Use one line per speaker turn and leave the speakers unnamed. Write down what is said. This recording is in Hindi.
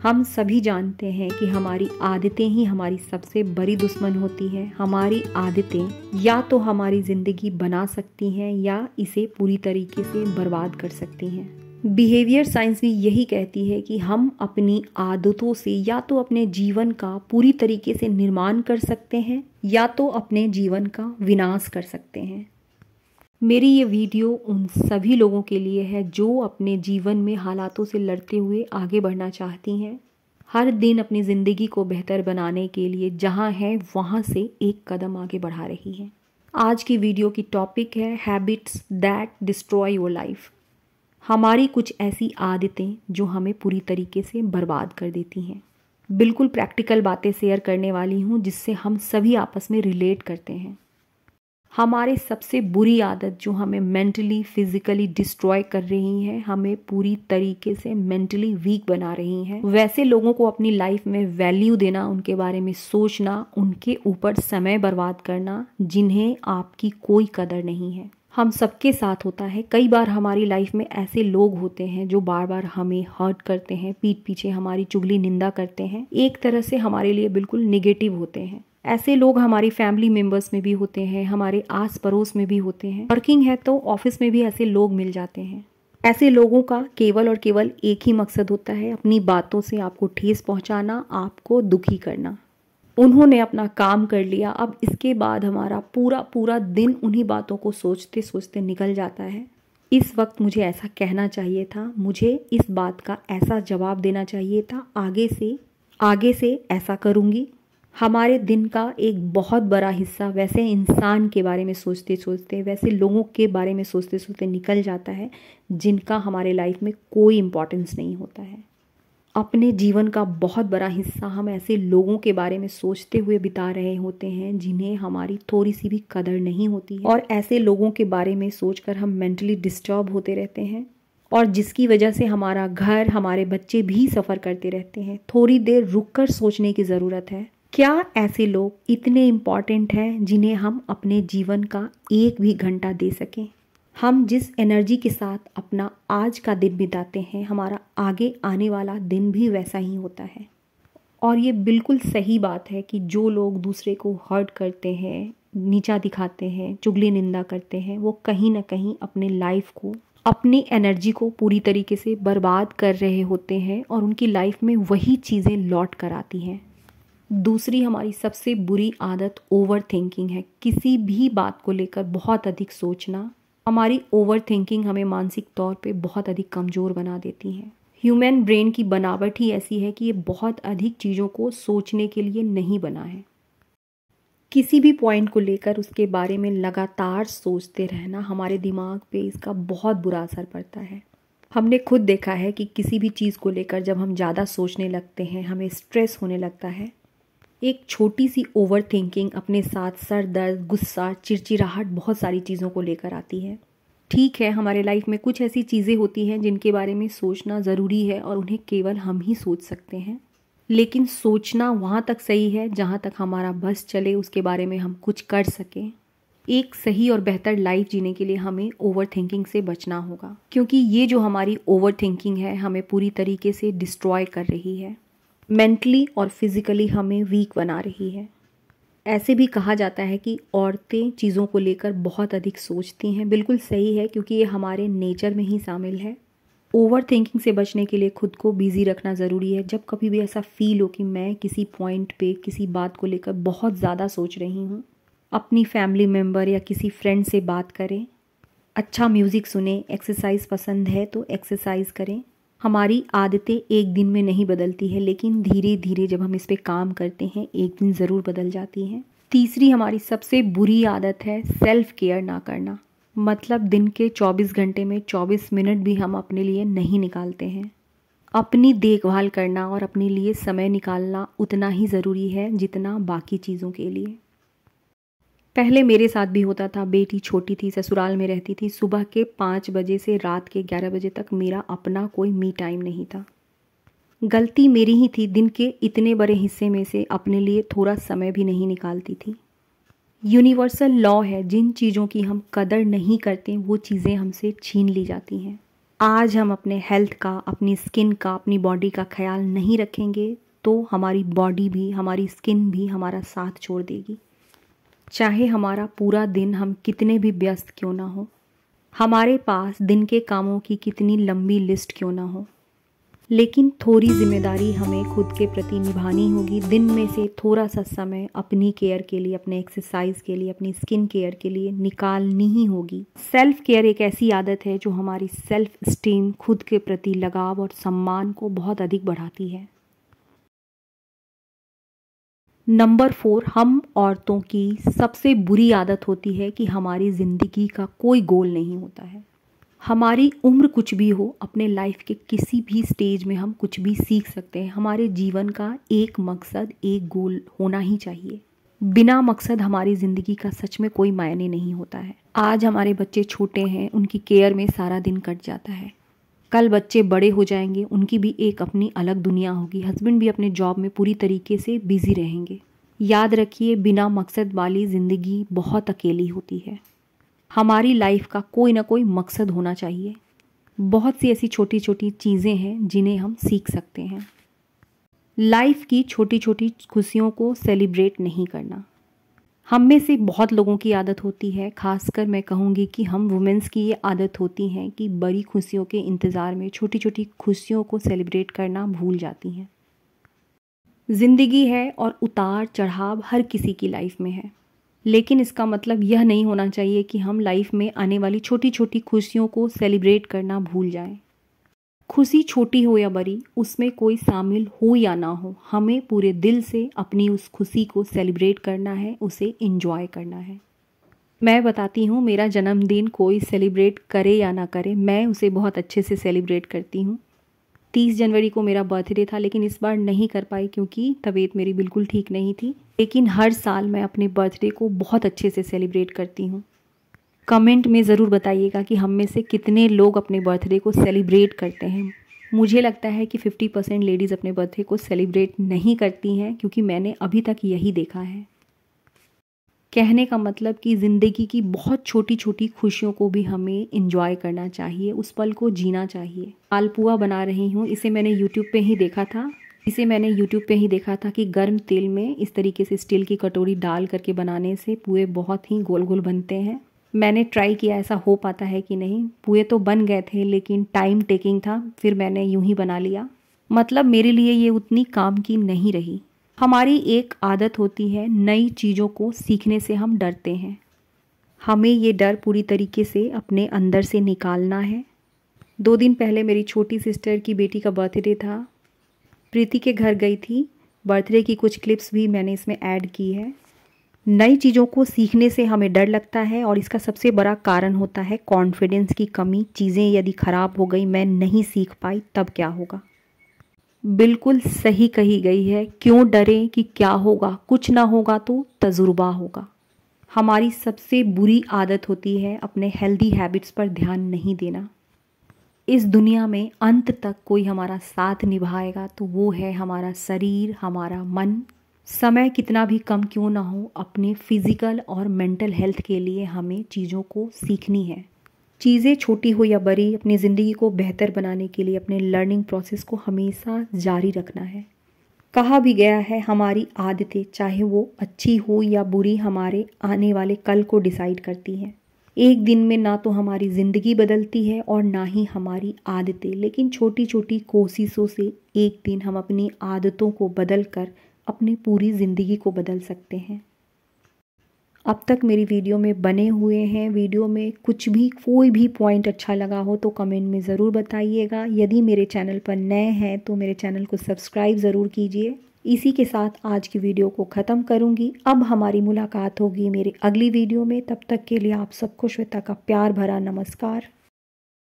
हम सभी जानते हैं कि हमारी आदतें ही हमारी सबसे बड़ी दुश्मन होती हैं। हमारी आदतें या तो हमारी ज़िंदगी बना सकती हैं या इसे पूरी तरीके से बर्बाद कर सकती हैं। बिहेवियर साइंस भी यही कहती है कि हम अपनी आदतों से या तो अपने जीवन का पूरी तरीके से निर्माण कर सकते हैं या तो अपने जीवन का विनाश कर सकते हैं। मेरी ये वीडियो उन सभी लोगों के लिए है जो अपने जीवन में हालातों से लड़ते हुए आगे बढ़ना चाहती हैं, हर दिन अपनी ज़िंदगी को बेहतर बनाने के लिए जहाँ है वहाँ से एक कदम आगे बढ़ा रही हैं। आज की वीडियो की टॉपिक है habits that destroy your life. हमारी कुछ ऐसी आदतें जो हमें पूरी तरीके से बर्बाद कर देती हैं। बिल्कुल प्रैक्टिकल बातें शेयर करने वाली हूँ जिससे हम सभी आपस में रिलेट करते हैं। हमारे सबसे बुरी आदत जो हमें मेंटली फिजिकली डिस्ट्रॉय कर रही है, हमें पूरी तरीके से मेंटली वीक बना रही हैं, वैसे लोगों को अपनी लाइफ में वैल्यू देना, उनके बारे में सोचना, उनके ऊपर समय बर्बाद करना जिन्हें आपकी कोई कदर नहीं है। हम सबके साथ होता है। कई बार हमारी लाइफ में ऐसे लोग होते हैं जो बार बार हमें हर्ट करते हैं, पीठ पीछे हमारी चुगली निंदा करते हैं, एक तरह से हमारे लिए बिल्कुल नेगेटिव होते हैं। ऐसे लोग हमारी फैमिली मेंबर्स में भी होते हैं, हमारे आस पड़ोस में भी होते हैं। वर्किंग है तो ऑफिस में भी ऐसे लोग मिल जाते हैं। ऐसे लोगों का केवल और केवल एक ही मकसद होता है, अपनी बातों से आपको ठेस पहुंचाना, आपको दुखी करना। उन्होंने अपना काम कर लिया, अब इसके बाद हमारा पूरा पूरा दिन उन्हीं बातों को सोचते सोचते निकल जाता है। इस वक्त मुझे ऐसा कहना चाहिए था, मुझे इस बात का ऐसा जवाब देना चाहिए था, आगे से ऐसा करूँगी। हमारे दिन का एक बहुत बड़ा हिस्सा वैसे इंसान के बारे में सोचते सोचते, वैसे लोगों के बारे में सोचते सोचते निकल जाता है जिनका हमारे लाइफ में कोई इम्पोर्टेंस नहीं होता है। अपने जीवन का बहुत बड़ा हिस्सा हम ऐसे लोगों के बारे में सोचते हुए बिता रहे होते हैं जिन्हें हमारी थोड़ी सी भी कदर नहीं होती है, और ऐसे लोगों के बारे में सोचकर हम मेंटली डिस्टर्ब होते रहते हैं और जिसकी वजह से हमारा घर, हमारे बच्चे भी सफ़र करते रहते हैं। थोड़ी देर रुककर सोचने की ज़रूरत है, क्या ऐसे लोग इतने इम्पॉर्टेंट हैं जिन्हें हम अपने जीवन का एक भी घंटा दे सकें? हम जिस एनर्जी के साथ अपना आज का दिन बिताते हैं, हमारा आगे आने वाला दिन भी वैसा ही होता है। और ये बिल्कुल सही बात है कि जो लोग दूसरे को हर्ट करते हैं, नीचा दिखाते हैं, चुगली निंदा करते हैं, वो कहीं ना कहीं अपने लाइफ को, अपनी एनर्जी को पूरी तरीके से बर्बाद कर रहे होते हैं और उनकी लाइफ में वही चीज़ें लौट कर आती हैं। दूसरी हमारी सबसे बुरी आदत ओवर थिंकिंग है। किसी भी बात को लेकर बहुत अधिक सोचना। हमारी ओवर थिंकिंग हमें मानसिक तौर पे बहुत अधिक कमज़ोर बना देती है। ह्यूमन ब्रेन की बनावट ही ऐसी है कि ये बहुत अधिक चीज़ों को सोचने के लिए नहीं बना है। किसी भी पॉइंट को लेकर उसके बारे में लगातार सोचते रहना, हमारे दिमाग पे इसका बहुत बुरा असर पड़ता है। हमने खुद देखा है कि किसी भी चीज़ को लेकर जब हम ज़्यादा सोचने लगते हैं, हमें स्ट्रेस होने लगता है। एक छोटी सी ओवर थिंकिंग अपने साथ सर दर्द, गुस्सा, चिड़चिड़ाहट, बहुत सारी चीज़ों को लेकर आती है। ठीक है, हमारे लाइफ में कुछ ऐसी चीज़ें होती हैं जिनके बारे में सोचना ज़रूरी है और उन्हें केवल हम ही सोच सकते हैं, लेकिन सोचना वहाँ तक सही है जहाँ तक हमारा बस चले, उसके बारे में हम कुछ कर सकें। एक सही और बेहतर लाइफ जीने के लिए हमें ओवर थिंकिंग से बचना होगा, क्योंकि ये जो हमारी ओवर थिंकिंग है हमें पूरी तरीके से डिस्ट्रॉय कर रही है, मेंटली और फिज़िकली हमें वीक बना रही है। ऐसे भी कहा जाता है कि औरतें चीज़ों को लेकर बहुत अधिक सोचती हैं। बिल्कुल सही है, क्योंकि ये हमारे नेचर में ही शामिल है। ओवर थिंकिंग से बचने के लिए खुद को बिजी रखना ज़रूरी है। जब कभी भी ऐसा फील हो कि मैं किसी पॉइंट पे किसी बात को लेकर बहुत ज़्यादा सोच रही हूँ, अपनी फैमिली मेम्बर या किसी फ्रेंड से बात करें, अच्छा म्यूज़िक सुने, एक्सरसाइज पसंद है तो एक्सरसाइज करें। हमारी आदतें एक दिन में नहीं बदलती है, लेकिन धीरे धीरे जब हम इस पे काम करते हैं एक दिन ज़रूर बदल जाती हैं। तीसरी हमारी सबसे बुरी आदत है सेल्फ केयर ना करना। मतलब दिन के 24 घंटे में 24 मिनट भी हम अपने लिए नहीं निकालते हैं। अपनी देखभाल करना और अपने लिए समय निकालना उतना ही ज़रूरी है जितना बाकी चीज़ों के लिए। पहले मेरे साथ भी होता था। बेटी छोटी थी, ससुराल में रहती थी। सुबह के 5 बजे से रात के 11 बजे तक मेरा अपना कोई मी टाइम नहीं था। गलती मेरी ही थी, दिन के इतने बड़े हिस्से में से अपने लिए थोड़ा समय भी नहीं निकालती थी। यूनिवर्सल लॉ है, जिन चीज़ों की हम कदर नहीं करते वो चीज़ें हमसे छीन ली जाती हैं। आज हम अपने हेल्थ का, अपनी स्किन का, अपनी बॉडी का ख्याल नहीं रखेंगे तो हमारी बॉडी भी, हमारी स्किन भी हमारा साथ छोड़ देगी। चाहे हमारा पूरा दिन हम कितने भी व्यस्त क्यों ना हो, हमारे पास दिन के कामों की कितनी लंबी लिस्ट क्यों ना हो, लेकिन थोड़ी जिम्मेदारी हमें खुद के प्रति निभानी होगी। दिन में से थोड़ा सा समय अपनी केयर के लिए, अपने एक्सरसाइज के लिए, अपनी स्किन केयर के लिए निकालनी ही होगी। सेल्फ केयर एक ऐसी आदत है जो हमारी सेल्फ स्टीम, खुद के प्रति लगाव और सम्मान को बहुत अधिक बढ़ाती है। नंबर 4, हम औरतों की सबसे बुरी आदत होती है कि हमारी ज़िंदगी का कोई गोल नहीं होता है। हमारी उम्र कुछ भी हो, अपने लाइफ के किसी भी स्टेज में हम कुछ भी सीख सकते हैं। हमारे जीवन का एक मकसद, एक गोल होना ही चाहिए। बिना मकसद हमारी ज़िंदगी का सच में कोई मायने नहीं होता है। आज हमारे बच्चे छोटे हैं, उनकी केयर में सारा दिन कट जाता है। कल बच्चे बड़े हो जाएंगे, उनकी भी एक अपनी अलग दुनिया होगी। हस्बैंड भी अपने जॉब में पूरी तरीके से बिजी रहेंगे। याद रखिए, बिना मकसद वाली ज़िंदगी बहुत अकेली होती है। हमारी लाइफ का कोई ना कोई मकसद होना चाहिए। बहुत सी ऐसी छोटी छोटी चीज़ें हैं जिन्हें हम सीख सकते हैं। लाइफ की छोटी छोटी खुशियों को सेलिब्रेट नहीं करना हम में से बहुत लोगों की आदत होती है। खासकर मैं कहूँगी कि हम वुमेन्स की ये आदत होती है कि बड़ी खुशियों के इंतज़ार में छोटी छोटी खुशियों को सेलिब्रेट करना भूल जाती हैं। ज़िंदगी है और उतार चढ़ाव हर किसी की लाइफ में है, लेकिन इसका मतलब यह नहीं होना चाहिए कि हम लाइफ में आने वाली छोटी छोटी खुशियों को सेलिब्रेट करना भूल जाएं। खुशी छोटी हो या बड़ी, उसमें कोई शामिल हो या ना हो, हमें पूरे दिल से अपनी उस खुशी को सेलिब्रेट करना है, उसे एंजॉय करना है। मैं बताती हूँ, मेरा जन्मदिन कोई सेलिब्रेट करे या ना करे, मैं उसे बहुत अच्छे से सेलिब्रेट करती हूँ। 30 जनवरी को मेरा बर्थडे था, लेकिन इस बार नहीं कर पाई क्योंकि तबीयत मेरी बिल्कुल ठीक नहीं थी। लेकिन हर साल मैं अपने बर्थडे को बहुत अच्छे से सेलिब्रेट करती हूँ। कमेंट में ज़रूर बताइएगा कि हम में से कितने लोग अपने बर्थडे को सेलिब्रेट करते हैं। मुझे लगता है कि 50% लेडीज़ अपने बर्थडे को सेलिब्रेट नहीं करती हैं, क्योंकि मैंने अभी तक यही देखा है। कहने का मतलब कि ज़िंदगी की बहुत छोटी छोटी खुशियों को भी हमें एंजॉय करना चाहिए, उस पल को जीना चाहिए। मालपुआ बना रही हूँ, इसे मैंने यूट्यूब पे ही देखा था कि गर्म तेल में इस तरीके से स्टील की कटोरी डाल करके बनाने से पुए बहुत ही गोल गोल बनते हैं। मैंने ट्राई किया, ऐसा हो पाता है कि नहीं। पुए तो बन गए थे, लेकिन टाइम टेकिंग था, फिर मैंने यूं ही बना लिया। मतलब मेरे लिए ये उतनी काम की नहीं रही। हमारी एक आदत होती है, नई चीज़ों को सीखने से हम डरते हैं। हमें ये डर पूरी तरीके से अपने अंदर से निकालना है। 2 दिन पहले मेरी छोटी सिस्टर की बेटी का बर्थडे था, प्रीति के घर गई थी। बर्थडे की कुछ क्लिप्स भी मैंने इसमें ऐड की है। नई चीज़ों को सीखने से हमें डर लगता है और इसका सबसे बड़ा कारण होता है कॉन्फिडेंस की कमी। चीज़ें यदि ख़राब हो गई, मैं नहीं सीख पाई, तब क्या होगा। बिल्कुल सही कही गई है। क्यों डरें कि क्या होगा, कुछ ना होगा तो तजुर्बा होगा। हमारी सबसे बुरी आदत होती है अपने हेल्दी हैबिट्स पर ध्यान नहीं देना। इस दुनिया में अंत तक कोई हमारा साथ निभाएगा तो वो है हमारा शरीर, हमारा मन। समय कितना भी कम क्यों ना हो, अपने फिजिकल और मेंटल हेल्थ के लिए हमें चीज़ों को सीखनी है। चीज़ें छोटी हो या बड़ी, अपनी ज़िंदगी को बेहतर बनाने के लिए अपने लर्निंग प्रोसेस को हमेशा जारी रखना है। कहा भी गया है, हमारी आदतें चाहे वो अच्छी हो या बुरी, हमारे आने वाले कल को डिसाइड करती हैं। एक दिन में ना तो हमारी ज़िंदगी बदलती है और ना ही हमारी आदतें, लेकिन छोटी छोटी कोशिशों से एक दिन हम अपनी आदतों को बदल कर अपनी पूरी ज़िंदगी को बदल सकते हैं। अब तक मेरी वीडियो में बने हुए हैं, वीडियो में कुछ भी, कोई भी पॉइंट अच्छा लगा हो तो कमेंट में ज़रूर बताइएगा। यदि मेरे चैनल पर नए हैं तो मेरे चैनल को सब्सक्राइब ज़रूर कीजिए। इसी के साथ आज की वीडियो को ख़त्म करूँगी। अब हमारी मुलाकात होगी मेरी अगली वीडियो में। तब तक के लिए आप सबको श्वेता का प्यार भरा नमस्कार।